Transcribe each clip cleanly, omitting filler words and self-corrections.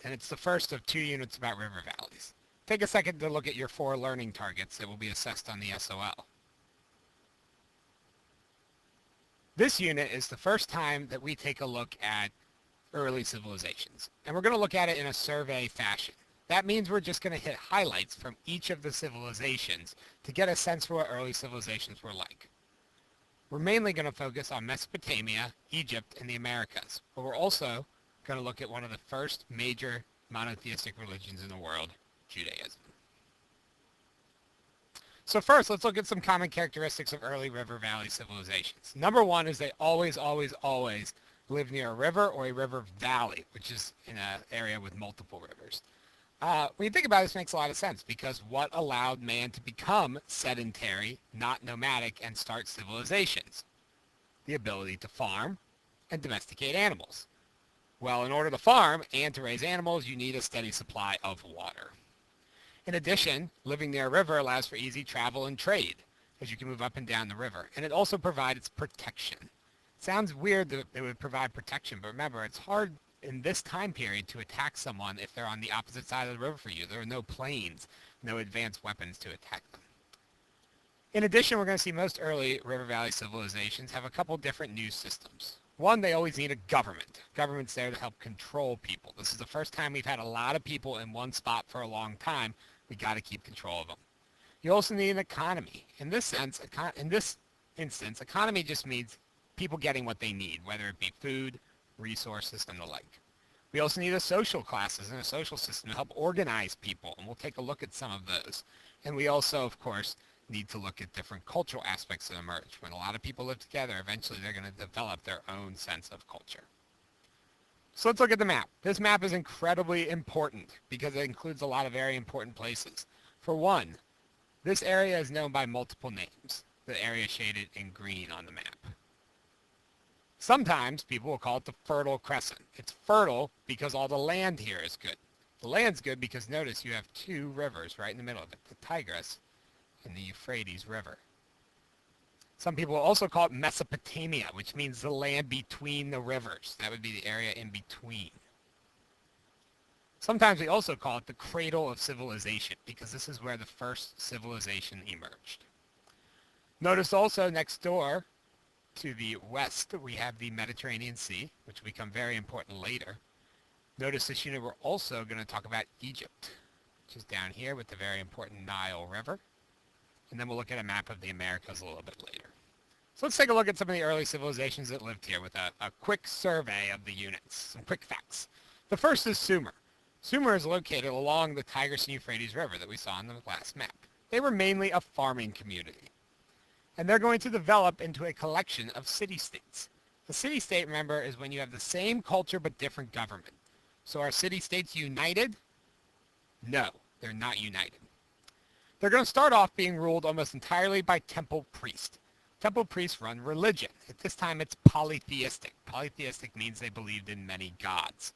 and it's the first of 2 units about river valleys. Take a second to look at your 4 learning targets that will be assessed on the SOL. This unit is the first time that we take a look at early civilizations, and we're going to look at it in a survey fashion. That means we're just going to hit highlights from each of the civilizations to get a sense for what early civilizations were like. We're mainly going to focus on Mesopotamia, Egypt, and the Americas, but we're also going to look at one of the first major monotheistic religions in the world, Judaism. So first, let's look at some common characteristics of early river valley civilizations. Number one is they always live near a river or a river valley, which is in an area with multiple rivers. When you think about it, this makes a lot of sense because what allowed man to become sedentary, not nomadic, and start civilizations? The ability to farm and domesticate animals. Well, in order to farm and to raise animals, you need a steady supply of water. In addition, living near a river allows for easy travel and trade, as you can move up and down the river, and it also provides protection. It sounds weird that it would provide protection, but remember, it's hard in this time period to attack someone if they're on the opposite side of the river for you. There are no planes, no advanced weapons to attack them. In addition, we're going to see most early river valley civilizations have a couple different news systems. One, they always need a government. Government's there to help control people. This is the first time we've had a lot of people in one spot for a long time. We got to keep control of them. You also need an economy. In this instance, economy just means people getting what they need, whether it be food, resources, and the like. We also need a social classes and a social system to help organize people, and we'll take a look at some of those. And we also, of course, need to look at different cultural aspects that emerge. When a lot of people live together, eventually they're going to develop their own sense of culture. So let's look at the map. This map is incredibly important because it includes a lot of very important places. For one, this area is known by multiple names, the area shaded in green on the map. Sometimes people will call it the Fertile Crescent. It's fertile because all the land here is good. The land's good because notice you have 2 rivers right in the middle of it, the Tigris and the Euphrates River. Some people will also call it Mesopotamia, which means the land between the rivers. That would be the area in between. Sometimes we also call it the cradle of civilization because this is where the first civilization emerged. Notice also next door to the west we have the Mediterranean Sea, which will become very important later. Notice this unit we're also going to talk about Egypt, which is down here with the very important Nile River. And then we'll look at a map of the Americas a little bit later. So let's take a look at some of the early civilizations that lived here with a quick survey of the units, some quick facts. The first is Sumer. Sumer is located along the Tigris and Euphrates River that we saw in the last map. They were mainly a farming community. And they're going to develop into a collection of city-states. A city-state, remember, is when you have the same culture but different government. So are city-states united? No, they're not united. They're going to start off being ruled almost entirely by temple priests. Temple priests run religion. At this time, it's polytheistic. Polytheistic means they believed in many gods.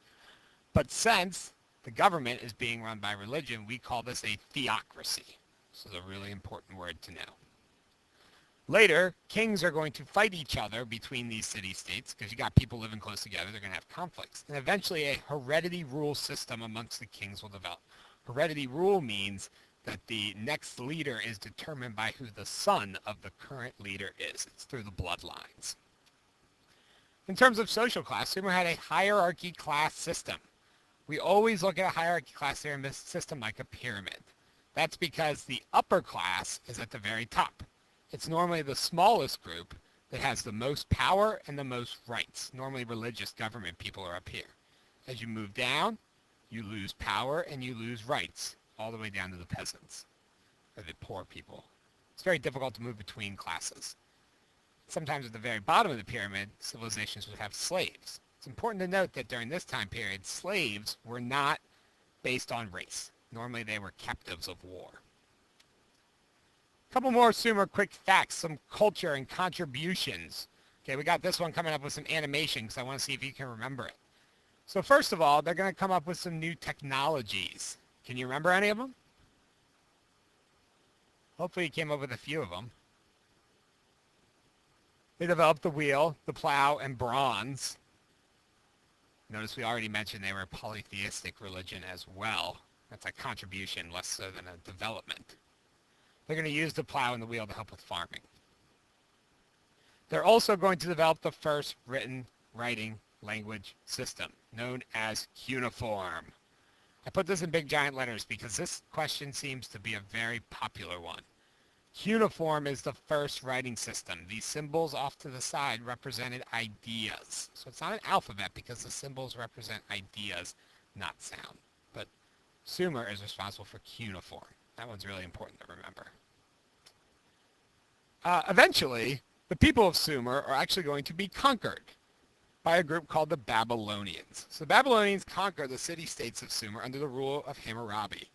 But since the government is being run by religion, we call this a theocracy. This is a really important word to know. Later, kings are going to fight each other between these city-states because you got people living close together. They're going to have conflicts. And eventually, a heredity rule system amongst the kings will develop. Heredity rule means that the next leader is determined by who the son of the current leader is. It's through the bloodlines. In terms of social class, Sumer had a hierarchy class system. We always look at a hierarchy class system like a pyramid. That's because the upper class is at the very top. It's normally the smallest group that has the most power and the most rights. Normally religious government people are up here. As you move down, you lose power and you lose rights, all the way down to the peasants, or the poor people. It's very difficult to move between classes. Sometimes at the very bottom of the pyramid, civilizations would have slaves. It's important to note that during this time period, slaves were not based on race. Normally they were captives of war. A couple more Sumer quick facts, some culture and contributions. Okay, we got this one coming up with some animation because I want to see if you can remember it. So first of all, they're going to come up with some new technologies. Can you remember any of them? Hopefully you came up with a few of them. They developed the wheel, the plow, and bronze. Notice we already mentioned they were a polytheistic religion as well. That's a contribution, less so than a development. They're going to use the plow and the wheel to help with farming. They're also going to develop the first written writing language system, known as cuneiform. I put this in big giant letters because this question seems to be a very popular one. Cuneiform is the first writing system. These symbols off to the side represented ideas. So it's not an alphabet because the symbols represent ideas, not sound. But Sumer is responsible for cuneiform. That one's really important to remember. Eventually, the people of Sumer are actually going to be conquered by a group called the Babylonians. So the Babylonians conquer the city-states of Sumer under the rule of Hammurabi.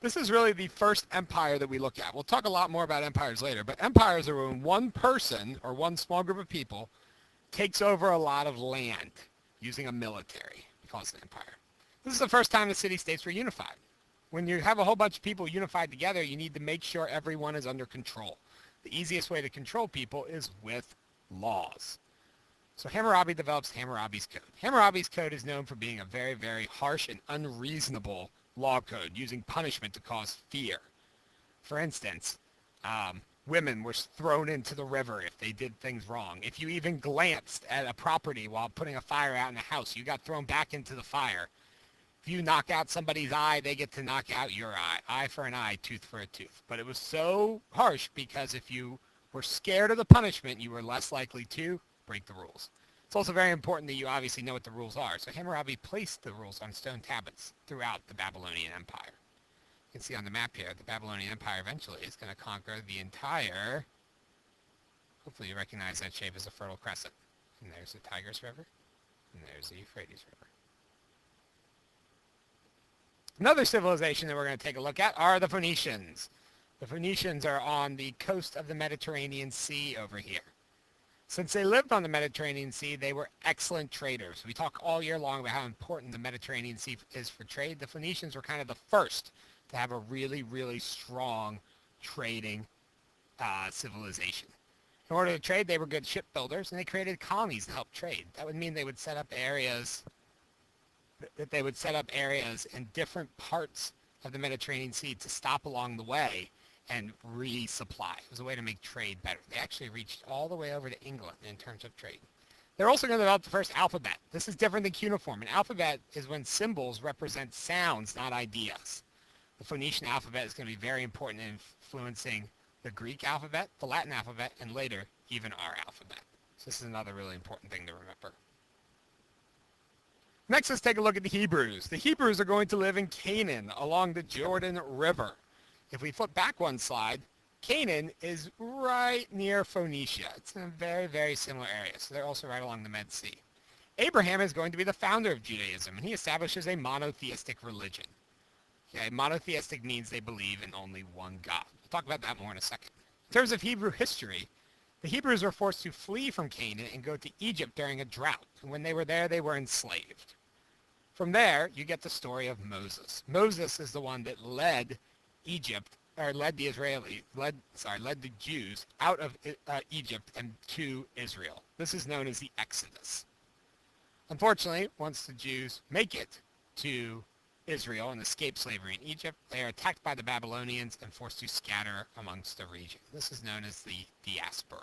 This is really the first empire that we look at. We'll talk a lot more about empires later, but empires are when one person or one small group of people takes over a lot of land using a military. We call it an empire. This is the first time the city-states were unified. When you have a whole bunch of people unified together, you need to make sure everyone is under control. The easiest way to control people is with laws. So Hammurabi develops Hammurabi's Code. Hammurabi's Code is known for being a very, very harsh and unreasonable law code, using punishment to cause fear. For instance, women were thrown into the river if they did things wrong. If you even glanced at a property while putting a fire out in a house, you got thrown back into the fire. If you knock out somebody's eye, they get to knock out your eye. Eye for an eye, tooth for a tooth. But it was so harsh because if you were scared of the punishment, you were less likely to break the rules. It's also very important that you obviously know what the rules are. So Hammurabi placed the rules on stone tablets throughout the Babylonian Empire. You can see on the map here, the Babylonian Empire eventually is going to conquer the entire, hopefully you recognize that shape as a fertile crescent. And there's the Tigris River, and there's the Euphrates River. Another civilization that we're going to take a look at are the Phoenicians. The Phoenicians are on the coast of the Mediterranean Sea over here. Since they lived on the Mediterranean Sea, they were excellent traders. We talk all year long about how important the Mediterranean Sea is for trade. The Phoenicians were kind of the first to have a really, really strong trading civilization. In order to trade, they were good shipbuilders, and they created colonies to help trade. That would mean they would set up areas in different parts of the Mediterranean Sea to stop along the way and resupply. It was a way to make trade better. They actually reached all the way over to England in terms of trade. They're also going to develop the first alphabet. This is different than cuneiform. An alphabet is when symbols represent sounds, not ideas. The Phoenician alphabet is going to be very important in influencing the Greek alphabet, the Latin alphabet, and later, even our alphabet. So this is another really important thing to remember. Next, let's take a look at the Hebrews. The Hebrews are going to live in Canaan along the Jordan River. If we flip back one slide, Canaan is right near Phoenicia. It's in a very, very similar area. So they're also right along the Med Sea. Abraham is going to be the founder of Judaism, and he establishes a monotheistic religion. Okay, monotheistic means they believe in only one God. We'll talk about that more in a second. In terms of Hebrew history, the Hebrews were forced to flee from Canaan and go to Egypt during a drought. And when they were there, they were enslaved. From there, you get the story of Moses. Moses is the one that led the Jews out of Egypt and to Israel. This is known as the Exodus. Unfortunately, once the Jews make it to Israel and escape slavery in Egypt, they are attacked by the Babylonians and forced to scatter amongst the region. This is known as the diaspora.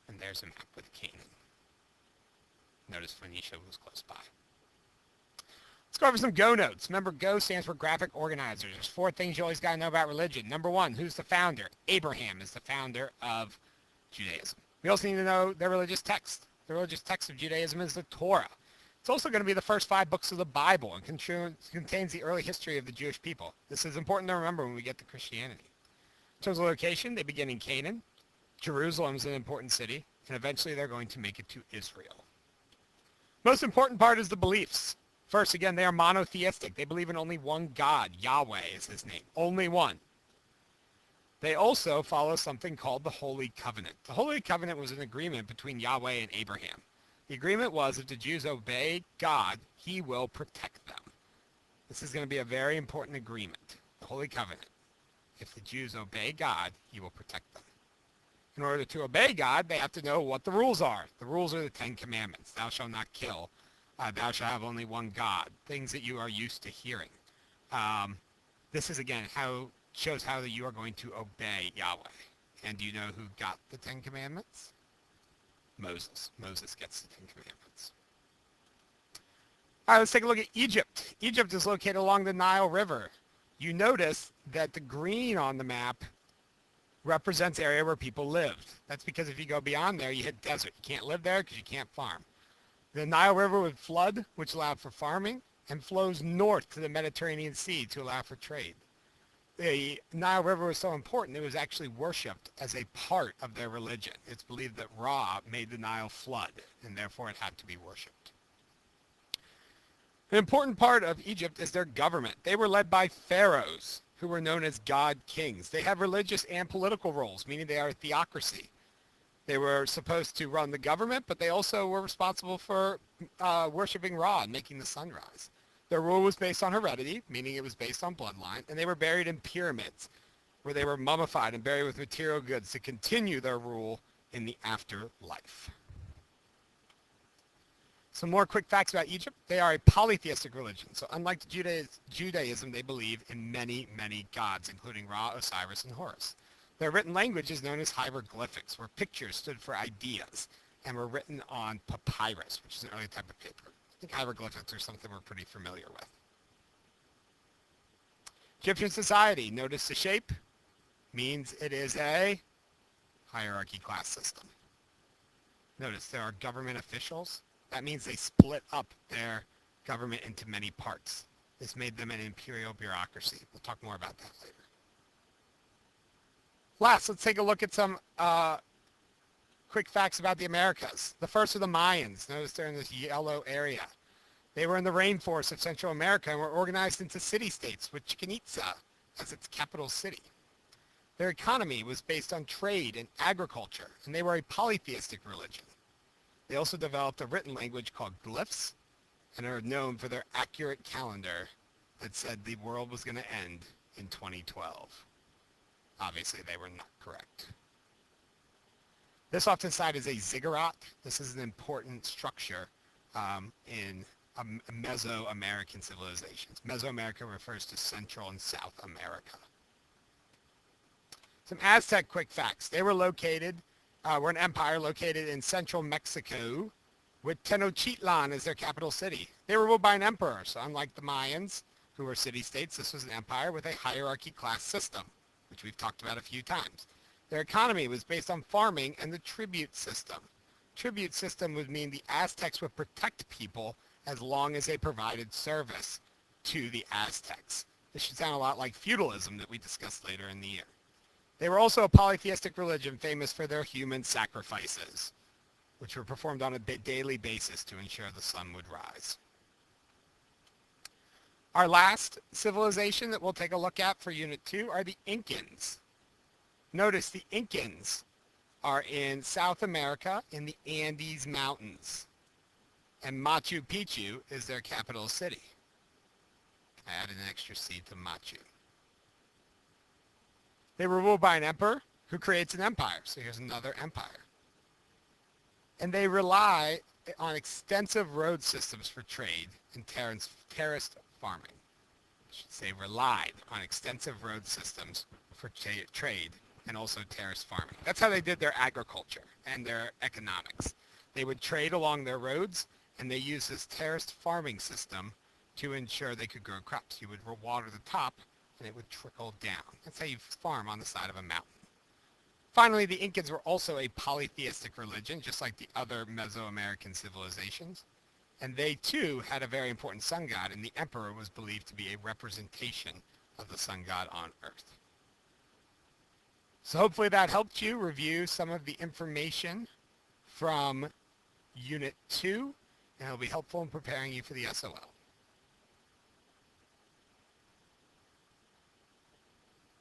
And there's a map with Canaan. Notice Phoenicia was close by. Let's go over some Go notes. Remember, Go stands for graphic organizers. There's 4 things you always got to know about religion. Number 1, who's the founder? Abraham is the founder of Judaism. We also need to know their religious text. The religious text of Judaism is the Torah. It's also going to be the first 5 books of the Bible and contains the early history of the Jewish people. This is important to remember when we get to Christianity. In terms of location, they begin in Canaan. Jerusalem is an important city, and eventually they're going to make it to Israel. Most important part is the beliefs. First, again, they are monotheistic. They believe in only one God. Yahweh is his name. Only one. They also follow something called the Holy Covenant. The Holy Covenant was an agreement between Yahweh and Abraham. The agreement was if the Jews obey God, he will protect them. This is going to be a very important agreement. The Holy Covenant. If the Jews obey God, he will protect them. In order to obey God, they have to know what the rules are. The rules are the Ten Commandments. Thou shalt not kill. Thou shalt have only one God. Things that you are used to hearing. This is, again, shows how that you are going to obey Yahweh. And do you know who got the Ten Commandments? Moses. Moses gets the Ten Commandments. All right, let's take a look at Egypt. Egypt is located along the Nile River. You notice that the green on the map represents area where people lived. That's because if you go beyond there, you hit desert. You can't live there because you can't farm. The Nile River would flood, which allowed for farming, and flows north to the Mediterranean Sea to allow for trade. The Nile River was so important, it was actually worshipped as a part of their religion. It's believed that Ra made the Nile flood, and therefore it had to be worshipped. An important part of Egypt is their government. They were led by pharaohs, who were known as god kings. They have religious and political roles, meaning they are a theocracy. They were supposed to run the government, but they also were responsible for worshiping Ra and making the sun rise. Their rule was based on heredity, meaning it was based on bloodline, and they were buried in pyramids, where they were mummified and buried with material goods to continue their rule in the afterlife. Some more quick facts about Egypt. They are a polytheistic religion. So unlike Judaism, they believe in many, many gods, including Ra, Osiris, and Horus. Their written language is known as hieroglyphics, where pictures stood for ideas and were written on papyrus, which is an early type of paper. I think hieroglyphics are something we're pretty familiar with. Egyptian society, notice the shape, means it is a hierarchy class system. Notice there are government officials. That means they split up their government into many parts. This made them an imperial bureaucracy. We'll talk more about that later. Last, let's take a look at some quick facts about the Americas. The first are the Mayans. Notice they're in this yellow area. They were in the rainforests of Central America and were organized into city-states with Chichen Itza as its capital city. Their economy was based on trade and agriculture, and they were a polytheistic religion. They also developed a written language called glyphs and are known for their accurate calendar that said the world was going to end in 2012. Obviously, they were not correct. This often cited as a ziggurat. This is an important structure in Mesoamerican civilizations. Mesoamerica refers to Central and South America. Some Aztec quick facts. They were an empire located in central Mexico with Tenochtitlan as their capital city. They were ruled by an emperor, so unlike the Mayans, who were city-states, this was an empire with a hierarchy class system, which we've talked about a few times. Their economy was based on farming and the tribute system. Tribute system would mean the Aztecs would protect people as long as they provided service to the Aztecs. This should sound a lot like feudalism that we discussed later in the year. They were also a polytheistic religion famous for their human sacrifices, which were performed on a daily basis to ensure the sun would rise. Our last civilization that we'll take a look at for Unit 2 are the Incans. Notice the Incans are in South America in the Andes Mountains, and Machu Picchu is their capital city. I added an extra C to Machu. They were ruled by an emperor who creates an empire. So here's another empire. And they rely on extensive road systems for trade and terraced farming. I should say relied on extensive road systems for trade and also terraced farming. That's how they did their agriculture and their economics. They would trade along their roads, and they used this terraced farming system to ensure they could grow crops. You would water the top, and it would trickle down. That's how you farm on the side of a mountain. Finally, the Incans were also a polytheistic religion, just like the other Mesoamerican civilizations. And they, too, had a very important sun god, and the emperor was believed to be a representation of the sun god on Earth. So hopefully that helped you review some of the information from Unit 2, and it'll be helpful in preparing you for the SOL.